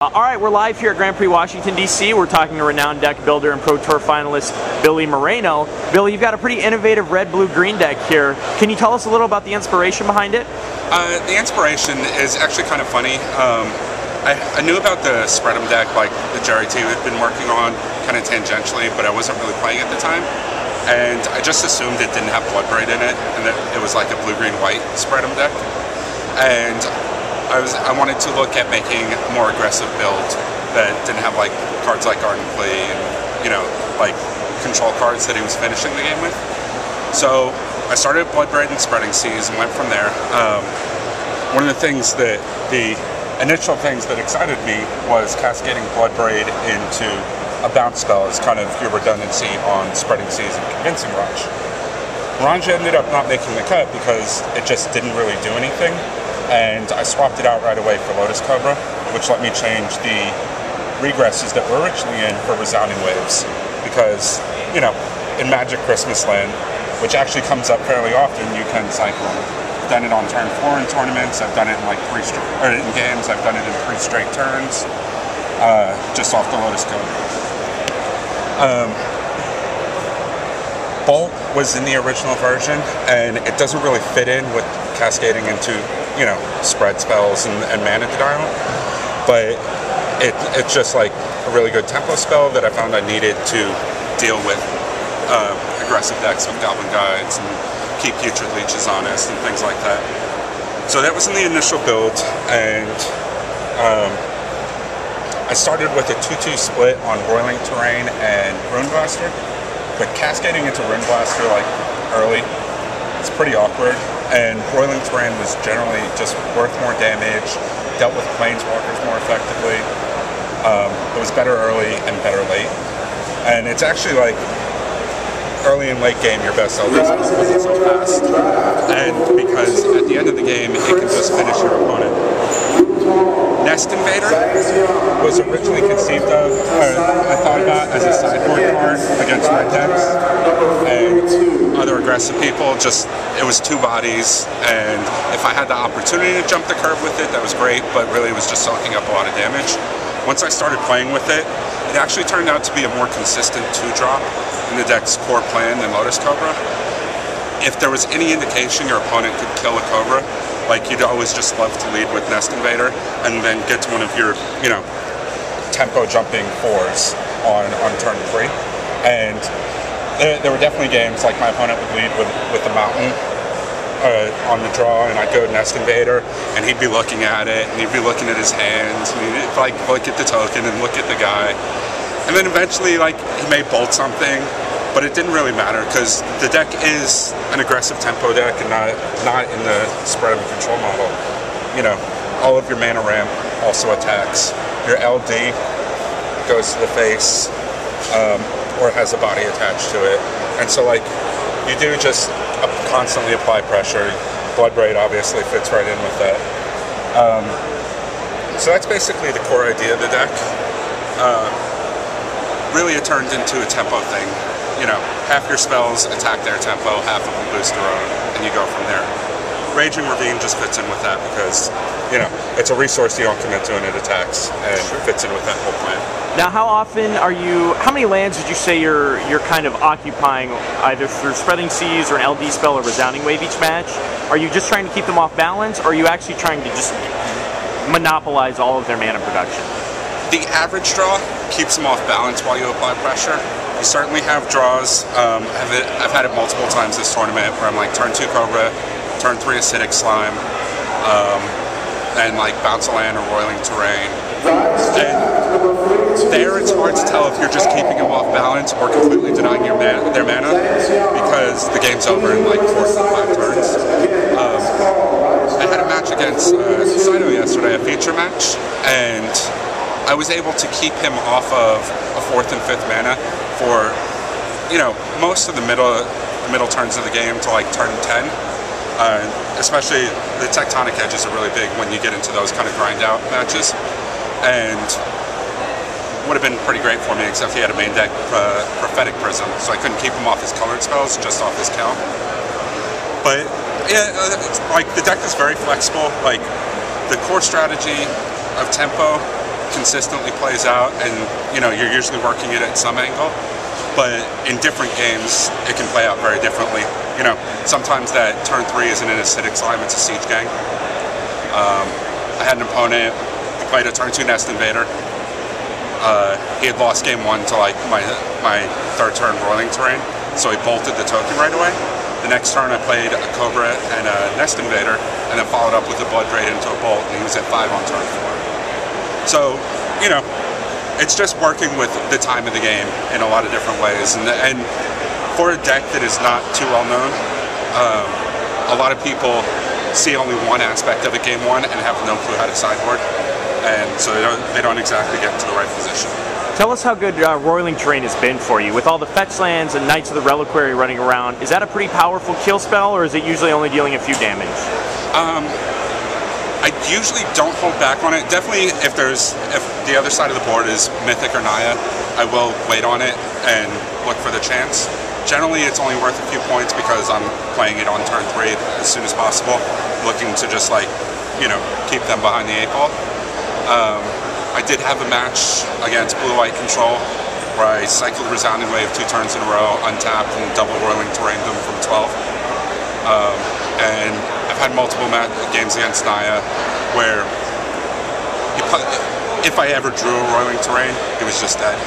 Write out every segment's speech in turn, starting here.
Alright, we're live here at Grand Prix-Washington D.C. We're talking to renowned deck builder and Pro Tour finalist Billy Moreno. Billy, you've got a pretty innovative red, blue, green deck here. Can you tell us a little about the inspiration behind it? The inspiration is actually kind of funny. I knew about the Spread'em deck, like the Jerry T had been working on, kind of tangentially, but I wasn't really playing at the time. And I just assumed it didn't have Bloodbraid in it, and that it was like a blue, green, white Spread'em deck. And I wanted to look at making a more aggressive build that didn't have like cards like Garden Plea and, you know, like control cards that he was finishing the game with. So I started Bloodbraid and Spreading Seas and went from there. One of the things that the initial things that excited me was cascading Bloodbraid into a bounce spell as kind of your redundancy on Spreading Seas and Convincing Mirage. Mirage ended up not making the cut because it just didn't really do anything. And I swapped it out right away for Lotus Cobra, which let me change the regresses that were originally in for Resounding Waves. Because, you know, in Magic Christmas Land, which actually comes up fairly often, you can cycle. I've done it on turn 4 in tournaments, I've done it in like in games, I've done it in 3 straight turns, just off the Lotus Cobra. Bolt was in the original version, and it doesn't really fit in with cascading into, you know, spread spells and mana denial, but it's just like a really good tempo spell that I found I needed to deal with aggressive decks with Goblin Guides and keep Putrid Leeches honest and things like that. So that was in the initial build, and I started with a 2-2 split on Roiling Terrain and Rune Blaster, but cascading into Rune Blaster like early, it's pretty awkward. And Roiling Terrain was generally just worth more damage, dealt with Planeswalkers more effectively. It was better early and better late. And it's actually like early and late game your best Eldritch because it's so fast. And because at the end of the game it can just finish your opponent. Nest Invader was originally conceived of, I thought about as a sideboard card against red decks and other aggressive people. Just, it was 2 bodies, and if I had the opportunity to jump the curve with it, that was great, but really it was just soaking up a lot of damage. Once I started playing with it, it actually turned out to be a more consistent 2-drop in the deck's core plan than Lotus Cobra. If there was any indication your opponent could kill a Cobra, like you'd always just love to lead with Nest Invader and then get to one of your, you know, tempo jumping 4s on turn 3. And there were definitely games like my opponent would lead with the Mountain on the draw, and I'd go Nest Invader and he'd be looking at it and he'd be looking at his hands and he'd like look at the token and look at the guy. And then eventually like he may bolt something, but it didn't really matter because the deck is an aggressive tempo deck and not in the spread of control model. You know, all of your mana ramp also attacks. Your LD goes to the face or has a body attached to it. And so like you do just constantly apply pressure. Bloodbraid obviously fits right in with that. So that's basically the core idea of the deck. Really it turned into a tempo thing. You know, half your spells attack their tempo, half of them boost their own, and you go from there. Raging Ravine just fits in with that because, you know, it's a resource you don't commit to and it attacks, and it fits in with that whole plan. Now, how many lands would you say you're kind of occupying either through Spreading Seas or an LD spell or Resounding Wave each match? Are you just trying to keep them off balance, or are you actually trying to just monopolize all of their mana production? The average draw keeps them off balance while you apply pressure. You certainly have draws. I've had it multiple times this tournament where I'm like turn 2 Cobra, turn 3 Acidic Slime, and like bounce a land or Roiling Terrain. And there it's hard to tell if you're just keeping them off balance or completely denying their mana because the game's over in like 4 to 5 turns. I had a match against Sido yesterday, a feature match, and I was able to keep him off of a 4th and 5th mana for, you know, most of the middle turns of the game to like turn 10. Especially the Tectonic Edges are really big when you get into those kind of grind out matches. And would have been pretty great for me except he had a main deck Prophetic Prism, so I couldn't keep him off his colored spells, just off his count. But yeah, like the deck is very flexible. Like the core strategy of tempo consistently plays out, and you're usually working it at some angle. But in different games, it can play out very differently. Sometimes that turn 3 isn't an acidic slime; it's a siege gang. I had an opponent who played a turn 2 nest invader. He had lost game 1 to like my third turn roiling terrain, so he bolted the token right away. The next turn I played a Cobra and a Nest Invader, and then followed up with a Blood Braid into a Bolt, and he was at 5 on turn 4. So, it's just working with the time of the game in a lot of different ways. And for a deck that is not too well known, a lot of people see only one aspect of it game 1 and have no clue how to sideboard, and so they don't exactly get to the right position. Tell us how good Roiling Terrain has been for you. With all the fetch lands and Knights of the Reliquary running around, is that a pretty powerful kill spell, or is it usually only dealing a few damage? I usually don't hold back on it. Definitely if the other side of the board is Mythic or Naya, I will wait on it and look for the chance. Generally it's only worth a few points because I'm playing it on turn 3 as soon as possible, looking to just keep them behind the 8 ball. I did have a match against blue-white control where I cycled Resounding Wave 2 turns in a row, untapped, and double Roiling Terrain them from 12. And I've had multiple games against Naya where if I ever drew a Roiling Terrain, it was just dead.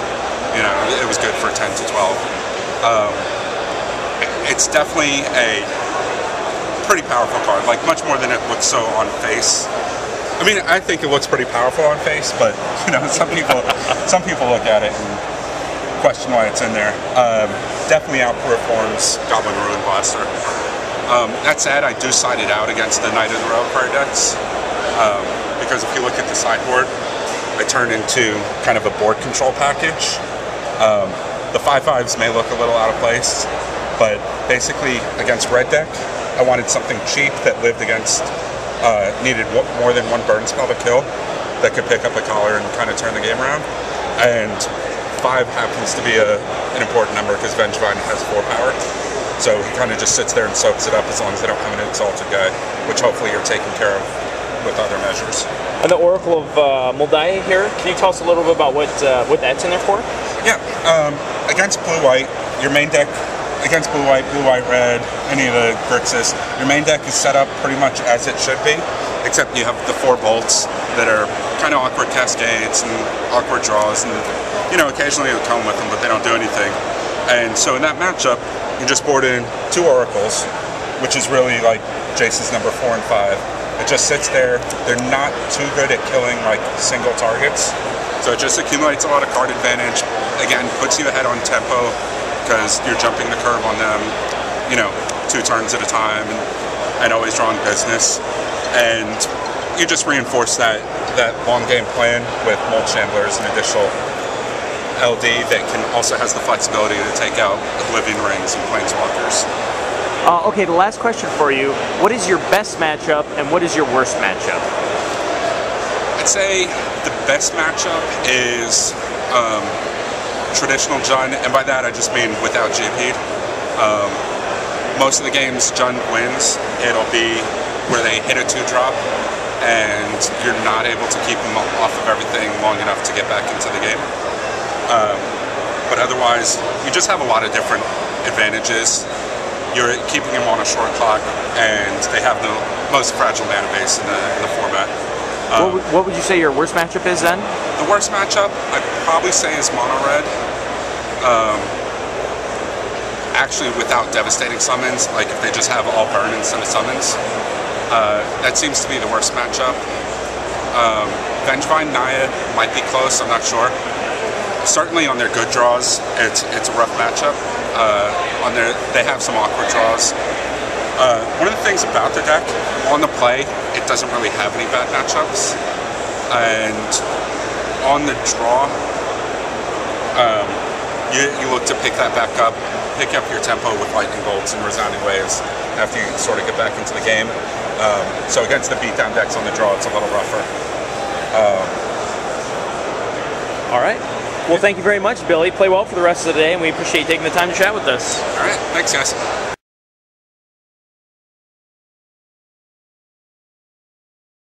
It was good for 10 to 12. It's definitely a pretty powerful card, like much more than it looks so on face. I mean, I think it looks pretty powerful on face, but some people look at it and question why it's in there. Definitely outperforms Goblin Ruin Blaster. That said, I do side it out against the Knight of the Reliquary decks, because if you look at the sideboard, I turn into kind of a board control package. The 5/5s may look a little out of place, but basically against red deck, I wanted something cheap that lived against needed more than 1 burn spell to kill that could pick up a collar and kind of turn the game around. And 5 happens to be an important number because Vengevine has 4 power. So he kind of just sits there and soaks it up as long as they don't have an Exalted guy, which hopefully you're taking care of with other measures. And the Oracle of Moldiah here, can you tell us a little bit about what that's in there for? Yeah, against blue-white, your main deck, against blue-white, red, any of the Grixis, your main deck is set up pretty much as it should be, except you have the 4 bolts that are kind of awkward cascades and awkward draws, and occasionally you'll come with them, but they don't do anything. And so in that matchup, you just board in 2 Oracles, which is really like Jace's number 4 and 5. It just sits there. They're not too good at killing like single targets, so it just accumulates a lot of card advantage. Again, puts you ahead on tempo, because you're jumping the curve on them, 2 turns at a time, and always drawing business. And you just reinforce that long game plan with Mold Chandlers and additional LD that also has the flexibility to take out Oblivion Rings and Planeswalkers. Okay, the last question for you. What is your best matchup, and what is your worst matchup? I'd say the best matchup is traditional Jund, and by that I just mean without GP. Most of the games Jund wins. It'll be where they hit a 2-drop and you're not able to keep them off of everything long enough to get back into the game. But otherwise, you just have a lot of different advantages. You're keeping them on a short clock, and they have the most fragile mana base in the format. What would you say your worst matchup is then? The worst matchup, I'd probably say, is mono red. Actually, without devastating summons, like if they just have all burn instead of summons, that seems to be the worst matchup. Vengevine Naya might be close, I'm not sure. Certainly on their good draws, it's a rough matchup. They have some awkward draws. One of the things about the deck, on the play, it doesn't really have any bad matchups. And on the draw, you look to pick that back up, pick up your tempo with Lightning Bolts and Resounding Waves after you sort of get back into the game. So against the beatdown decks on the draw, it's a little rougher. All right. Well, thank you very much, Billy. Play well for the rest of the day, and we appreciate you taking the time to chat with us. All right. Thanks, guys.